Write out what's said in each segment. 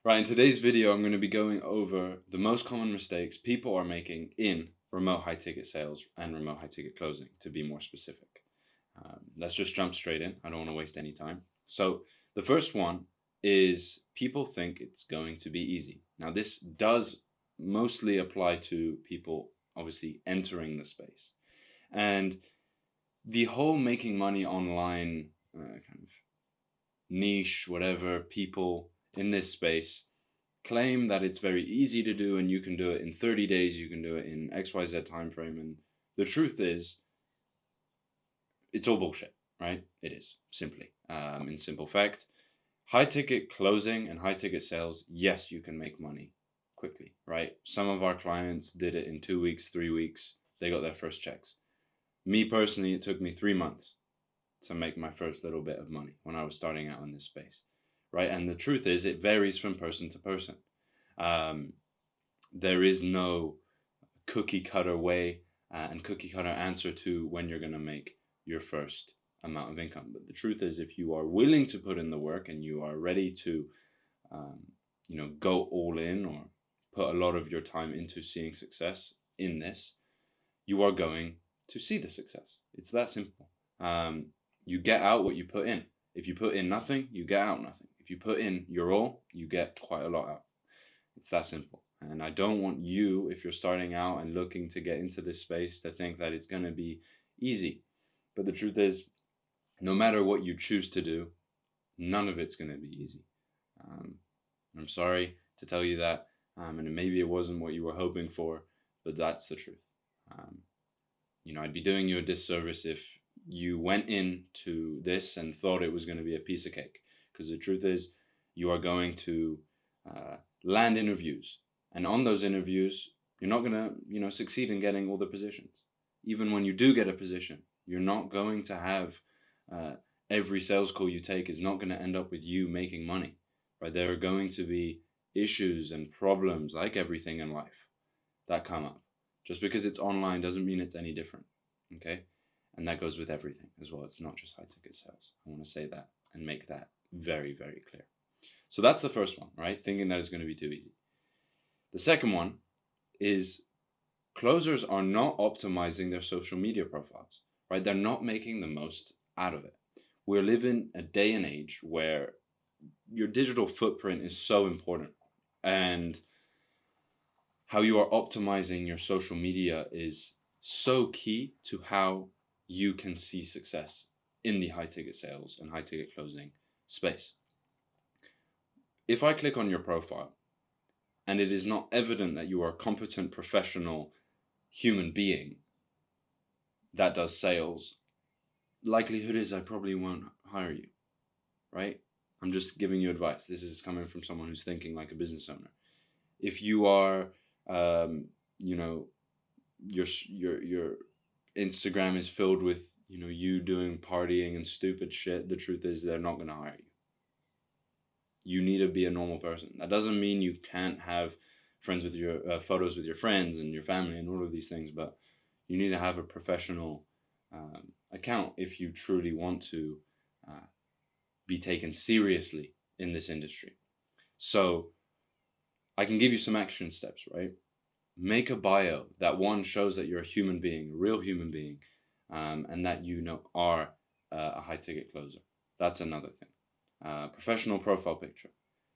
Right, in today's video, I'm going to be going over the most common mistakes people are making in remote high ticket sales and remote high ticket closing, to be more specific. Let's just jump straight in. I don't want to waste any time. So, the first one is people think it's going to be easy. Now, this does mostly apply to people obviously entering the space. And the whole making money online kind of niche, whatever, people in this space claim that it's very easy to do and you can do it in 30 days, you can do it in XYZ time frame. And the truth is, it's all bullshit, right? It is, simply. In simple fact, high ticket closing and high ticket sales, yes, you can make money quickly, right? Some of our clients did it in 2 weeks, 3 weeks. They got their first checks. Me personally, it took me 3 months to make my first little bit of money when I was starting out in this space, right? And the truth is, it varies from person to person. Um, there is no cookie cutter way and cookie cutter answer to when you're going to make your first amount of income. But the truth is, if you are willing to put in the work and you are ready to, um, go all in or put a lot of your time into seeing success in this, you are going to see the success. It's that simple. You get out what you put in. If you put in nothing, you get out nothing. If you put in your all, you get quite a lot out. It's that simple. And I don't want you, if you're starting out and looking to get into this space, to think that it's going to be easy. But the truth is, no matter what you choose to do, none of it's going to be easy. Um, I'm sorry to tell you that. And maybe it wasn't what you were hoping for, but that's the truth. Um, I'd be doing you a disservice if you went into this and thought it was going to be a piece of cake. Because the truth is, you are going to land interviews, and on those interviews, you're not going to, succeed in getting all the positions. Even when you do get a position, you're not going to have every sales call you take is not going to end up with you making money. Right? There are going to be issues and problems, like everything in life, that come up. Just because it's online doesn't mean it's any different. Okay? And that goes with everything as well. It's not just high ticket sales. I want to say that and make that very, very clear. So that's the first one, right? Thinking that it's going to be too easy. The second one is closers are not optimizing their social media profiles, right? They're not making the most out of it. We're living a day and age where your digital footprint is so important. And how you are optimizing your social media is so key to how you can see success in the high ticket sales and high ticket closing space. If I click on your profile and it is not evident that you are a competent professional human being that does sales, likelihood is I probably won't hire you, right? I'm just giving you advice. This is coming from someone who's thinking like a business owner. If you are, you know, your Instagram is filled with you doing partying and stupid shit, the truth is they're not going to hire you. You need to be a normal person. That doesn't mean you can't have friends with your photos with your friends and your family and all of these things, but you need to have a professional account if you truly want to uh, be taken seriously in this industry. So I can give you some action steps, right? Make a bio that one shows that you're a human being, a real human being, and that are a high ticket closer. That's another thing. Professional profile picture.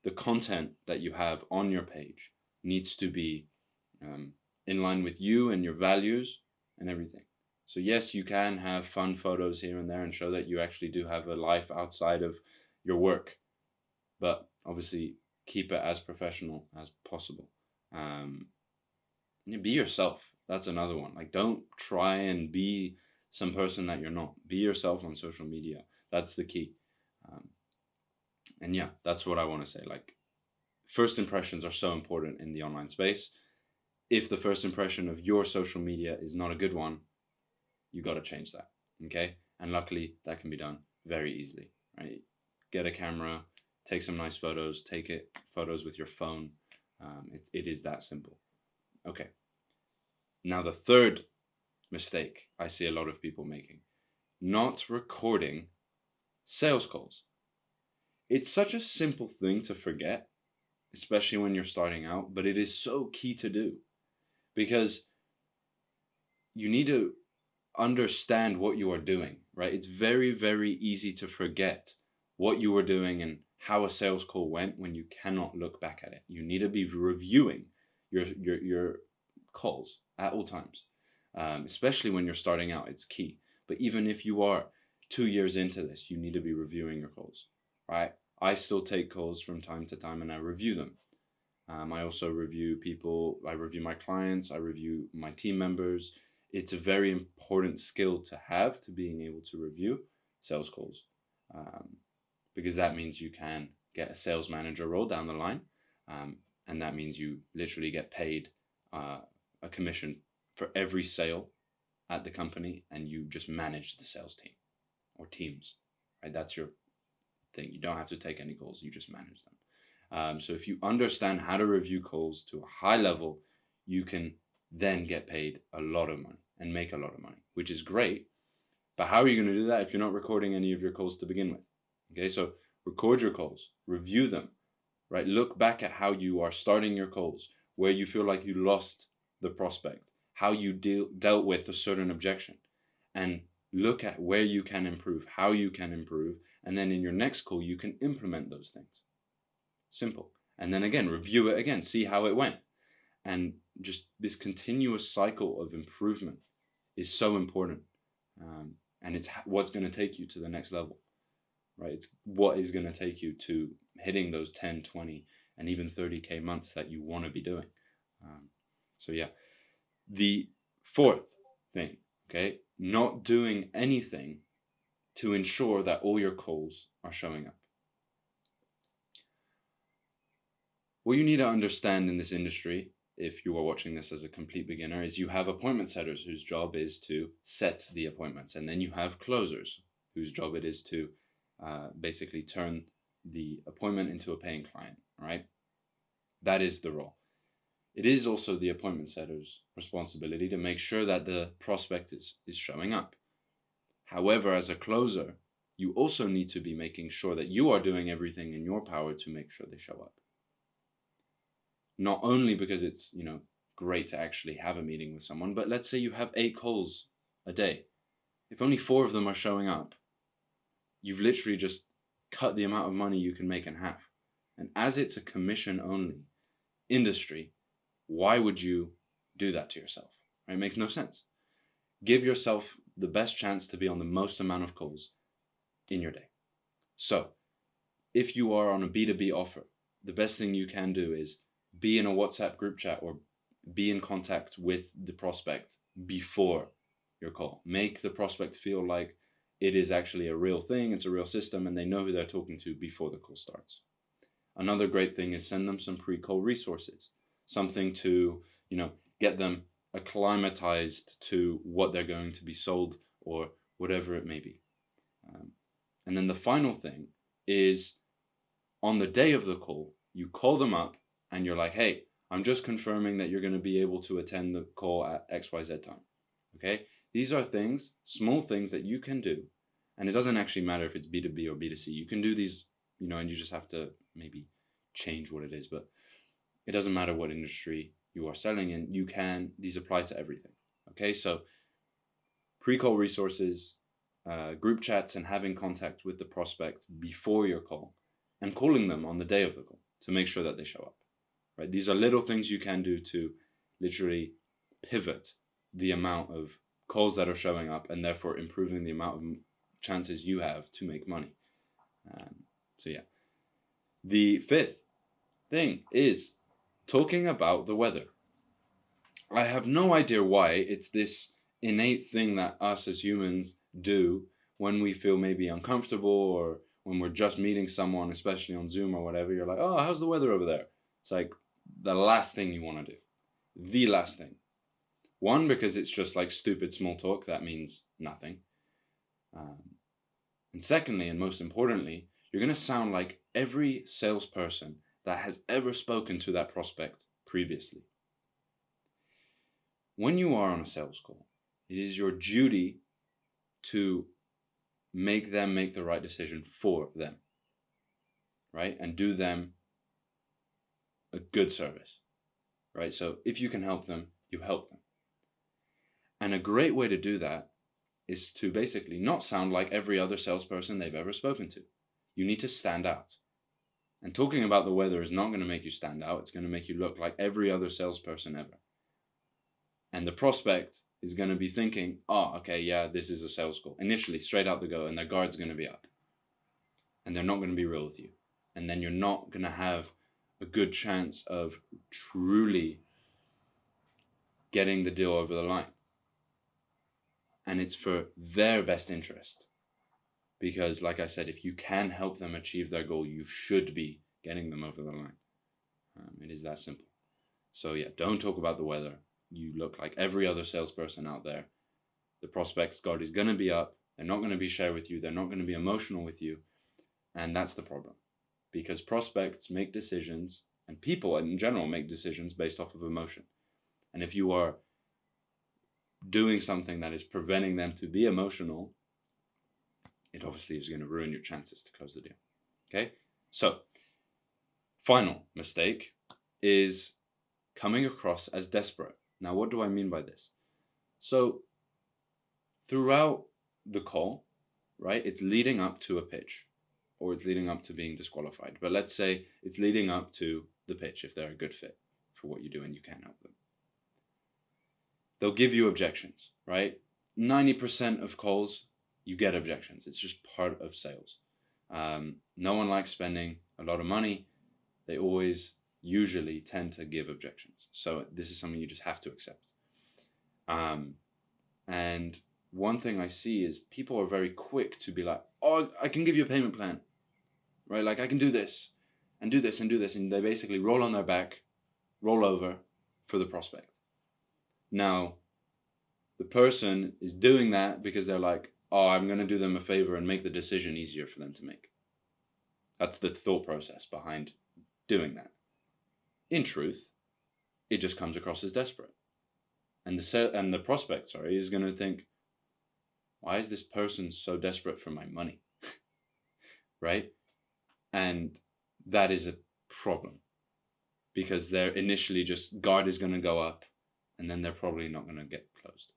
The content that you have on your page needs to be in line with you and your values and everything. So yes, you can have fun photos here and there and show that you actually do have a life outside of your work, but obviously keep it as professional as possible. Um, be yourself. That's another one. Like, don't try and be some person that you're not. Be yourself on social media. That's the key. Um, and yeah, that's what I want to say. Like, first impressions are so important in the online space. If the first impression of your social media is not a good one, you got to change that. Okay. And luckily, that can be done very easily, right? Get a camera, take some nice photos, photos with your phone. It is that simple. Okay. Now, the third mistake I see a lot of people making, not recording sales calls. It's such a simple thing to forget, especially when you're starting out, but it is so key to do because you need to understand what you are doing, right? It's very, very easy to forget what you were doing and how a sales call went when you cannot look back at it. You need to be reviewing your calls at all times, especially when you're starting out. It's key. But even if you are 2 years into this, you need to be reviewing your calls, right? I still take calls from time to time and I review them. I also review people, I review my clients, I review my team members. It's a very important skill to have, to being able to review sales calls, um, because that means you can get a sales manager role down the line. And that means you literally get paid uh, a commission for every sale at the company, and you just manage the sales team or teams, right? That's your thing. You don't have to take any calls, you just manage them. So if you understand how to review calls to a high level, you can then get paid a lot of money and make a lot of money, which is great. But how are you going to do that if you're not recording any of your calls to begin with? Okay, so record your calls, review them, right? Look back at how you are starting your calls, where you feel like you lost the prospect, how you dealt with a certain objection, and look at where you can improve, how you can improve, and then in your next call, you can implement those things. Simple. And then again, review it again, see how it went. And just this continuous cycle of improvement is so important. And it's what's going to take you to the next level, right? It's what is going to take you to hitting those 10, 20, and even 30K months that you want to be doing. So yeah, the fourth thing, okay, not doing anything to ensure that all your calls are showing up. What you need to understand in this industry, if you are watching this as a complete beginner, is you have appointment setters whose job is to set the appointments. And then you have closers whose job it is to basically turn the appointment into a paying client, right? That is the role. It is also the appointment setter's responsibility to make sure that the prospect is showing up. However, as a closer, you also need to be making sure that you are doing everything in your power to make sure they show up. Not only because it's, great to actually have a meeting with someone, but let's say you have 8 calls a day. If only 4 of them are showing up, you've literally just cut the amount of money you can make in half. And as it's a commission only industry, why would you do that to yourself? Right? It makes no sense. Give yourself the best chance to be on the most amount of calls in your day. So, if you are on a B2B offer, the best thing you can do is be in a WhatsApp group chat or be in contact with the prospect before your call. Make the prospect feel like it is actually a real thing, it's a real system, and they know who they're talking to before the call starts. Another great thing is send them some pre-call resources, something to, get them acclimatized to what they're going to be sold or whatever it may be. And then the final thing is on the day of the call, you call them up and you're like, hey, I'm just confirming that you're going to be able to attend the call at XYZ time. Okay? These are things, small things that you can do. And it doesn't actually matter if it's B2B or B2C. You can do these, and you just have to maybe change what it is. But it doesn't matter what industry you are selling in. These apply to everything. Okay? So pre-call resources, group chats, and having contact with the prospect before your call and calling them on the day of the call to make sure that they show up, right? These are little things you can do to literally pivot the amount of calls that are showing up and therefore improving the amount of chances you have to make money. So yeah. The fifth thing is talking about the weather. I have no idea why it's this innate thing that us as humans do when we feel maybe uncomfortable or when we're just meeting someone, especially on Zoom or whatever. You're like, oh, how's the weather over there? It's like the last thing you want to do. The last thing. One, because it's just like stupid small talk that means nothing. And secondly, and most importantly, you're going to sound like every salesperson that has ever spoken to that prospect previously. When you are on a sales call, it is your duty to make them make the right decision for them, right? And do them good service, right? So if you can help them, you help them. And a great way to do that is to basically not sound like every other salesperson they've ever spoken to. You need to stand out. And talking about the weather is not going to make you stand out. It's going to make you look like every other salesperson ever. And the prospect is going to be thinking, oh, okay, yeah, this is a sales call. Initially, straight out the go, and their guard's going to be up. And they're not going to be real with you. And then you're not going to have a good chance of truly getting the deal over the line. And it's for their best interest. Because, like I said, if you can help them achieve their goal, you should be getting them over the line. It is that simple. So yeah, don't talk about the weather. You look like every other salesperson out there. The prospect's guard is going to be up. They're not going to be shy with you. They're not going to be emotional with you. And that's the problem. Because prospects make decisions, and people in general make decisions based off of emotion. And if you are doing something that is preventing them to be emotional, it obviously is going to ruin your chances to close the deal. Okay? So, final mistake is coming across as desperate. Now, what do I mean by this? So, throughout the call, right, it's leading up to a pitch, or it's leading up to being disqualified. But let's say it's leading up to the pitch if they're a good fit for what you do and you can help them. They'll give you objections, right? 90% of calls, you get objections. It's just part of sales. No one likes spending a lot of money. They always usually tend to give objections. So this is something you just have to accept. And one thing I see is people are very quick to be like, oh, I can give you a payment plan, right? Like I can do this and do this and do this. And they basically roll on their back, roll over for the prospect. Now, the person is doing that because they're like, oh, I'm going to do them a favor and make the decision easier for them to make. That's the thought process behind doing that. In truth, it just comes across as desperate. And the prospect, is going to think, why is this person so desperate for my money? Right? And that is a problem. Because they're initially just, guard is going to go up, and then they're probably not going to get closed.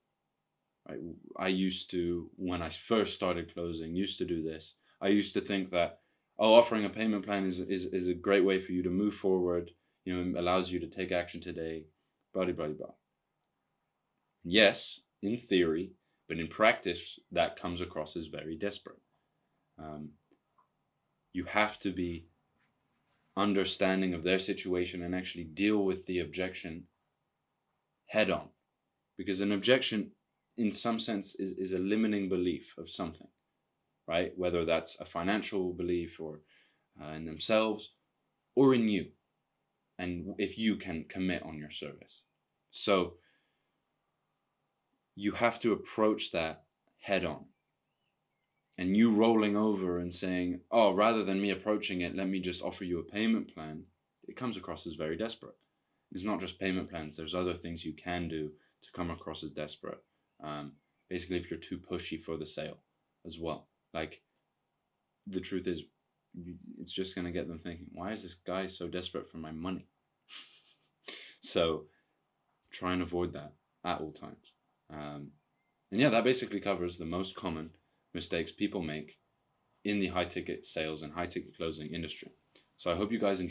Right? I used to, when I first started closing, used to do this. I used to think that, offering a payment plan is a great way for you to move forward. It allows you to take action today, blah, blah, blah. Yes, in theory, but in practice, that comes across as very desperate. You have to be understanding of their situation and actually deal with the objection head on. Because an objection, in some sense, is a limiting belief of something, right? Whether that's a financial belief or in themselves or in you. And if you can commit on your service. So you have to approach that head on. And you rolling over and saying, oh, rather than me approaching it, let me just offer you a payment plan, it comes across as very desperate. It's not just payment plans. There's other things you can do to come across as desperate. Basically, if you're too pushy for the sale as well. Like, the truth is, it's just going to get them thinking, why is this guy so desperate for my money? So try and avoid that at all times. And yeah, that basically covers the most common mistakes people make in the high ticket sales and high ticket closing industry. So I hope you guys enjoy.